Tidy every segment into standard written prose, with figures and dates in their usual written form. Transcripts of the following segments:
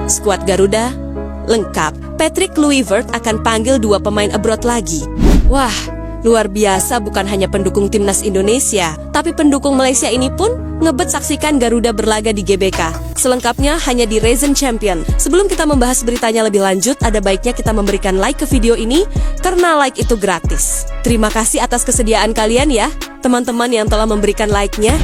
Skuad Garuda lengkap. Patrick Kluivert akan panggil 2 pemain abroad lagi. Wah, luar biasa, bukan hanya pendukung timnas Indonesia, tapi pendukung Malaysia ini pun ngebet saksikan Garuda berlaga di GBK. Selengkapnya hanya di Raisin Champion. Sebelum kita membahas beritanya lebih lanjut, ada baiknya kita memberikan like ke video ini, karena like itu gratis. Terima kasih atas kesediaan kalian ya, teman-teman yang telah memberikan like-nya.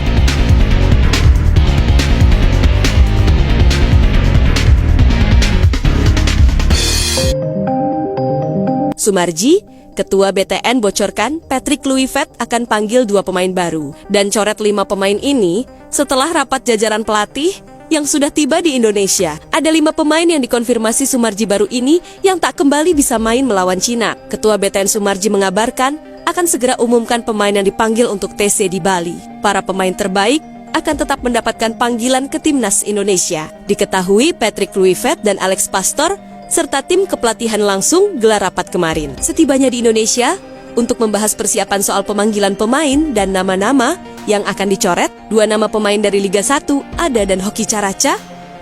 Sumarji, Ketua BTN bocorkan Patrick Kluivert akan panggil 2 pemain baru dan coret 5 pemain ini setelah rapat jajaran pelatih yang sudah tiba di Indonesia. Ada 5 pemain yang dikonfirmasi Sumarji baru ini yang tak kembali bisa main melawan Cina. Ketua BTN Sumarji mengabarkan akan segera umumkan pemain yang dipanggil untuk TC di Bali. Para pemain terbaik akan tetap mendapatkan panggilan ke timnas Indonesia. Diketahui Patrick Kluivert dan Alex Pastor serta tim kepelatihan langsung gelar rapat kemarin. Setibanya di Indonesia, untuk membahas persiapan soal pemanggilan pemain dan nama-nama yang akan dicoret, 2 nama pemain dari Liga 1, Ada dan Hoki Caraca,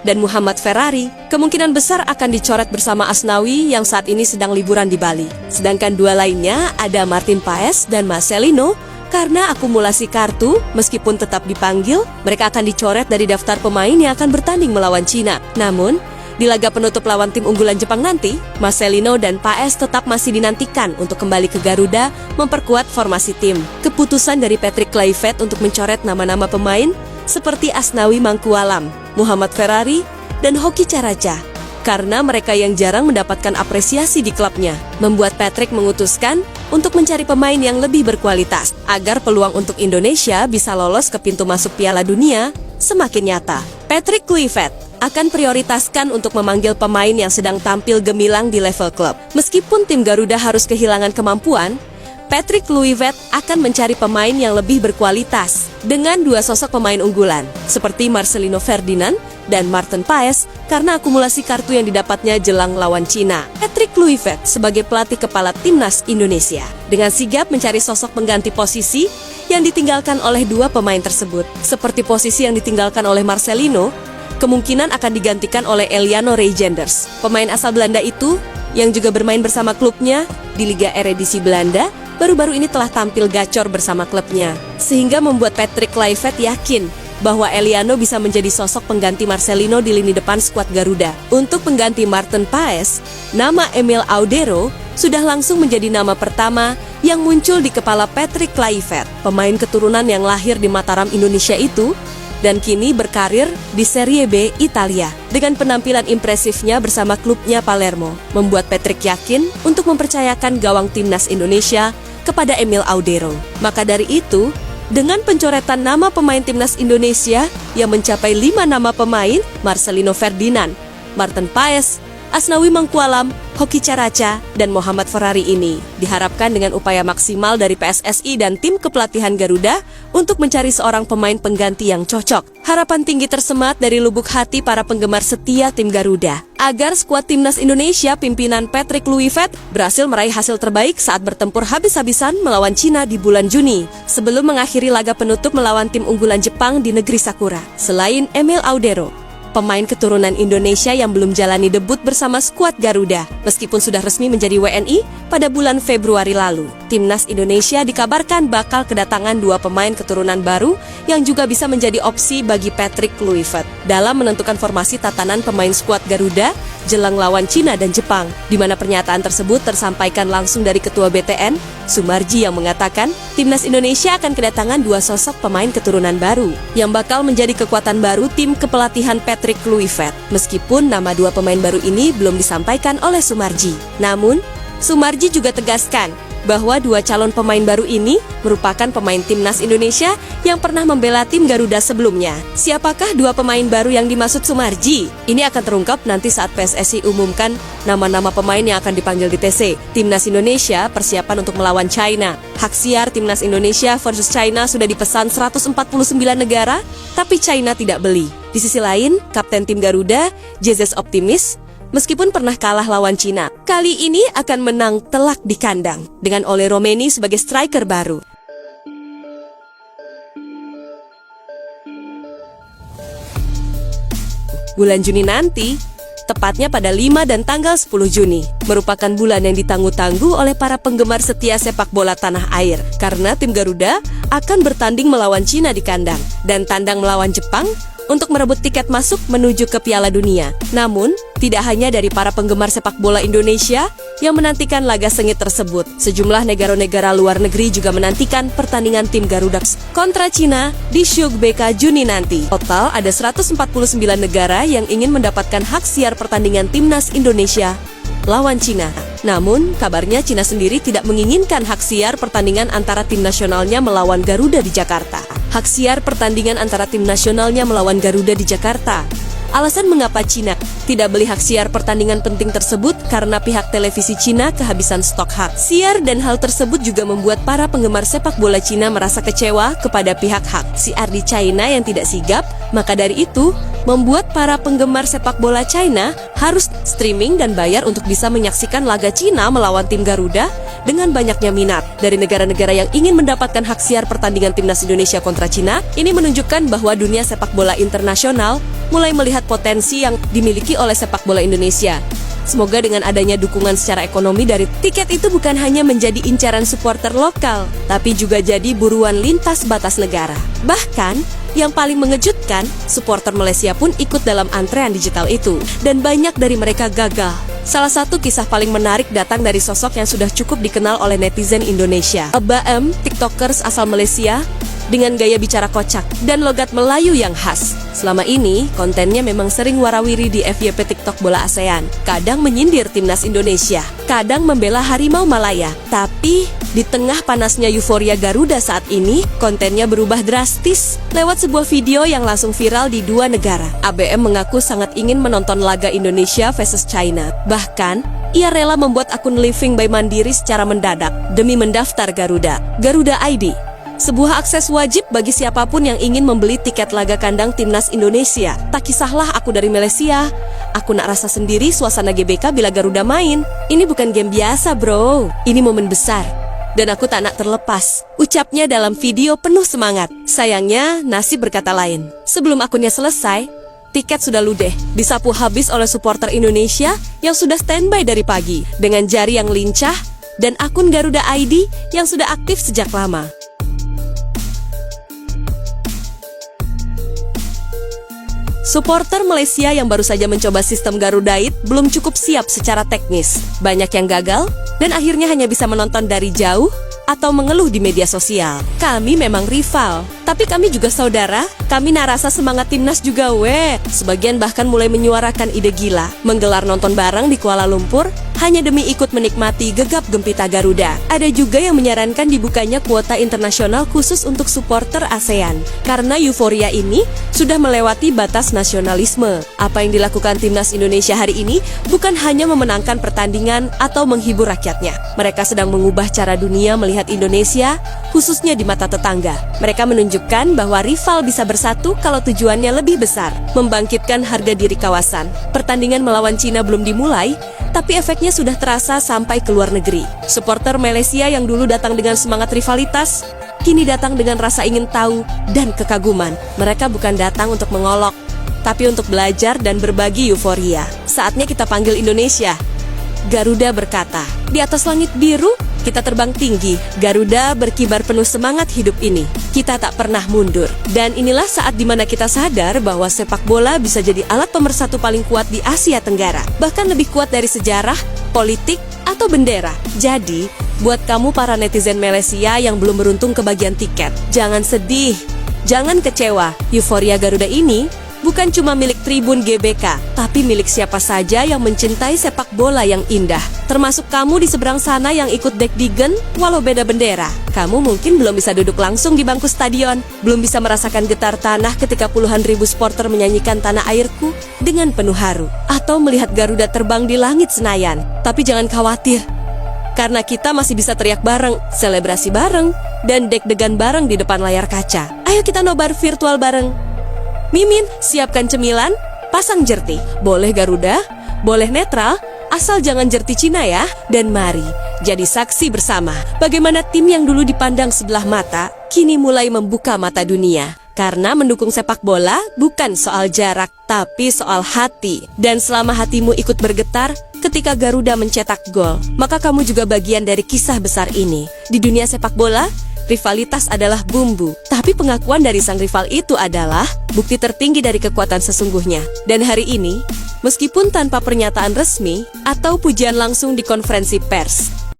dan Muhammad Ferrari, kemungkinan besar akan dicoret bersama Asnawi yang saat ini sedang liburan di Bali. Sedangkan 2 lainnya ada Martin Paes dan Marcelino. Karena akumulasi kartu, meskipun tetap dipanggil, mereka akan dicoret dari daftar pemain yang akan bertanding melawan Cina. Namun, di laga penutup lawan tim unggulan Jepang nanti, Marcelino dan Paes tetap masih dinantikan untuk kembali ke Garuda memperkuat formasi tim. Keputusan dari Patrick Kluivert untuk mencoret nama-nama pemain seperti Asnawi Mangkualam, Muhammad Ferrari, dan Hoki Caraca karena mereka yang jarang mendapatkan apresiasi di klubnya, membuat Patrick mengutuskan untuk mencari pemain yang lebih berkualitas agar peluang untuk Indonesia bisa lolos ke pintu masuk Piala Dunia semakin nyata. Patrick Kluivert akan prioritaskan untuk memanggil pemain yang sedang tampil gemilang di level klub. Meskipun tim Garuda harus kehilangan kemampuan, Patrick Kluivert akan mencari pemain yang lebih berkualitas dengan 2 sosok pemain unggulan seperti Marcelino Ferdinand dan Martin Paes karena akumulasi kartu yang didapatnya jelang lawan Cina. Patrick Kluivert sebagai pelatih kepala timnas Indonesia dengan sigap mencari sosok pengganti posisi yang ditinggalkan oleh 2 pemain tersebut. Seperti posisi yang ditinggalkan oleh Marcelino, kemungkinan akan digantikan oleh Eliano Reijenders. Pemain asal Belanda itu, yang juga bermain bersama klubnya di Liga Eredivisie Belanda, baru-baru ini telah tampil gacor bersama klubnya. Sehingga membuat Patrick Kluivert yakin bahwa Eliano bisa menjadi sosok pengganti Marcelino di lini depan skuad Garuda. Untuk pengganti Martin Paes, nama Emil Audero sudah langsung menjadi nama pertama yang muncul di kepala Patrick Kluivert. Pemain keturunan yang lahir di Mataram, Indonesia itu, dan kini berkarir di Serie B Italia. Dengan penampilan impresifnya bersama klubnya Palermo, membuat Patrick yakin untuk mempercayakan gawang timnas Indonesia kepada Emil Audero. Maka dari itu, dengan pencoretan nama pemain timnas Indonesia yang mencapai 5 nama pemain, Marcelino Ferdinand, Martin Paes, Asnawi Mangkualam, Hoki Caraca, dan Muhammad Ferrari ini diharapkan dengan upaya maksimal dari PSSI dan tim kepelatihan Garuda untuk mencari seorang pemain pengganti yang cocok. Harapan tinggi tersemat dari lubuk hati para penggemar setia tim Garuda agar skuad timnas Indonesia pimpinan Patrick Kluivert berhasil meraih hasil terbaik saat bertempur habis-habisan melawan Cina di bulan Juni sebelum mengakhiri laga penutup melawan tim unggulan Jepang di negeri Sakura. Selain Emil Audero, pemain keturunan Indonesia yang belum jalani debut bersama skuad Garuda, meskipun sudah resmi menjadi WNI pada bulan Februari lalu. Timnas Indonesia dikabarkan bakal kedatangan 2 pemain keturunan baru yang juga bisa menjadi opsi bagi Patrick Kluivert dalam menentukan formasi tatanan pemain skuad Garuda jelang lawan Cina dan Jepang, di mana pernyataan tersebut tersampaikan langsung dari Ketua BTN, Sumarji, yang mengatakan timnas Indonesia akan kedatangan 2 sosok pemain keturunan baru yang bakal menjadi kekuatan baru tim kepelatihan Patrick Kluivert. Meskipun nama 2 pemain baru ini belum disampaikan oleh Sumarji, namun Sumarji juga tegaskan bahwa 2 calon pemain baru ini merupakan pemain timnas Indonesia yang pernah membela tim Garuda sebelumnya. Siapakah 2 pemain baru yang dimaksud Sumarji? Ini akan terungkap nanti saat PSSI umumkan nama-nama pemain yang akan dipanggil di TC. Timnas Indonesia persiapan untuk melawan China. Hak siar Timnas Indonesia versus China sudah dipesan 149 negara, tapi China tidak beli. Di sisi lain, Kapten tim Garuda, Jesus optimis meskipun pernah kalah lawan Cina, kali ini akan menang telak di kandang dengan Ole Romeni sebagai striker baru. Bulan Juni nanti, tepatnya pada 5 dan tanggal 10 Juni. Merupakan bulan yang ditangguh-tangguh oleh para penggemar setia sepak bola tanah air, karena tim Garuda akan bertanding melawan Cina di kandang, dan tandang melawan Jepang untuk merebut tiket masuk menuju ke Piala Dunia. Namun, tidak hanya dari para penggemar sepak bola Indonesia yang menantikan laga sengit tersebut. Sejumlah negara-negara luar negeri juga menantikan pertandingan tim Garuda kontra Cina di Shug BK Juni nanti. Total ada 149 negara yang ingin mendapatkan hak siar pertandingan timnas Indonesia lawan Cina. Namun, kabarnya Cina sendiri tidak menginginkan hak siar pertandingan antara tim nasionalnya melawan Garuda di Jakarta. Hak siar pertandingan antara tim nasionalnya melawan Garuda di Jakarta. Alasan mengapa Cina tidak beli hak siar pertandingan penting tersebut karena pihak televisi Cina kehabisan stok hak siar, dan hal tersebut juga membuat para penggemar sepak bola Cina merasa kecewa kepada pihak hak siar di China yang tidak sigap. Maka dari itu, membuat para penggemar sepak bola China harus streaming dan bayar untuk bisa menyaksikan laga Cina melawan tim Garuda. Dengan banyaknya minat dari negara-negara yang ingin mendapatkan hak siar pertandingan timnas Indonesia kontra Cina, ini menunjukkan bahwa dunia sepak bola internasional mulai melihat potensi yang dimiliki oleh sepak bola Indonesia. Semoga dengan adanya dukungan secara ekonomi dari tiket itu bukan hanya menjadi incaran supporter lokal, tapi juga jadi buruan lintas batas negara. Bahkan, yang paling mengejutkan, supporter Malaysia pun ikut dalam antrean digital itu, dan banyak dari mereka gagal. Salah satu kisah paling menarik datang dari sosok yang sudah cukup dikenal oleh netizen Indonesia. Abam, tiktokers asal Malaysia, dengan gaya bicara kocak dan logat Melayu yang khas. Selama ini, kontennya memang sering warawiri di FYP TikTok Bola ASEAN. Kadang menyindir timnas Indonesia, kadang membela Harimau Malaya. Tapi, di tengah panasnya euforia Garuda saat ini, kontennya berubah drastis lewat sebuah video yang langsung viral di dua negara. ABM mengaku sangat ingin menonton laga Indonesia versus China. Bahkan, ia rela membuat akun Living by Mandiri secara mendadak demi mendaftar Garuda. Garuda ID, sebuah akses wajib bagi siapapun yang ingin membeli tiket laga kandang timnas Indonesia. Tak kisahlah aku dari Malaysia, aku nak rasa sendiri suasana GBK bila Garuda main. Ini bukan game biasa bro, ini momen besar, dan aku tak nak terlepas, ucapnya dalam video penuh semangat. Sayangnya, nasib berkata lain. Sebelum akunnya selesai, tiket sudah ludes, disapu habis oleh supporter Indonesia yang sudah standby dari pagi, dengan jari yang lincah, dan akun Garuda ID yang sudah aktif sejak lama. Supporter Malaysia yang baru saja mencoba sistem Garudait belum cukup siap secara teknis. Banyak yang gagal dan akhirnya hanya bisa menonton dari jauh atau mengeluh di media sosial. Kami memang rival, tapi kami juga saudara. Kami narasa semangat timnas juga weh. Sebagian bahkan mulai menyuarakan ide gila, menggelar nonton bareng di Kuala Lumpur hanya demi ikut menikmati gegap gempita Garuda. Ada juga yang menyarankan dibukanya kuota internasional khusus untuk supporter ASEAN, karena euforia ini sudah melewati batas nasionalisme. Apa yang dilakukan timnas Indonesia hari ini bukan hanya memenangkan pertandingan atau menghibur rakyatnya. Mereka sedang mengubah cara dunia melihat Indonesia, khususnya di mata tetangga. Mereka menunjukkan bahwa rival bisa bersatu kalau tujuannya lebih besar, membangkitkan harga diri kawasan. Pertandingan melawan Cina belum dimulai, tapi efeknya sudah terasa sampai ke luar negeri. Supporter Malaysia yang dulu datang dengan semangat rivalitas, kini datang dengan rasa ingin tahu dan kekaguman. Mereka bukan datang untuk mengolok, tapi untuk belajar dan berbagi euforia. Saatnya kita panggil Indonesia. Garuda berkata, di atas langit biru, kita terbang tinggi. Garuda berkibar penuh semangat hidup ini. Kita tak pernah mundur. Dan inilah saat dimana kita sadar bahwa sepak bola bisa jadi alat pemersatu paling kuat di Asia Tenggara. Bahkan lebih kuat dari sejarah, politik, atau bendera. Jadi, buat kamu para netizen Malaysia yang belum beruntung kebagian tiket, jangan sedih, jangan kecewa. Euforia Garuda ini bukan cuma milik Tribun GBK, tapi milik siapa saja yang mencintai sepak bola yang indah. Termasuk kamu di seberang sana yang ikut deg-degan walau beda bendera. Kamu mungkin belum bisa duduk langsung di bangku stadion, belum bisa merasakan getar tanah ketika puluhan ribu supporter menyanyikan Tanah Airku dengan penuh haru, atau melihat Garuda terbang di langit Senayan. Tapi jangan khawatir, karena kita masih bisa teriak bareng, selebrasi bareng, dan deg-degan bareng di depan layar kaca. Ayo kita nobar virtual bareng. Mimin, siapkan cemilan, pasang jerti. Boleh Garuda, boleh netral, asal jangan jerti Cina ya. Dan mari jadi saksi bersama bagaimana tim yang dulu dipandang sebelah mata kini mulai membuka mata dunia. Karena mendukung sepak bola bukan soal jarak, tapi soal hati. Dan selama hatimu ikut bergetar ketika Garuda mencetak gol, maka kamu juga bagian dari kisah besar ini. Di dunia sepak bola, rivalitas adalah bumbu. Tapi pengakuan dari sang rival itu adalah bukti tertinggi dari kekuatan sesungguhnya. Dan hari ini, meskipun tanpa pernyataan resmi atau pujian langsung di konferensi pers,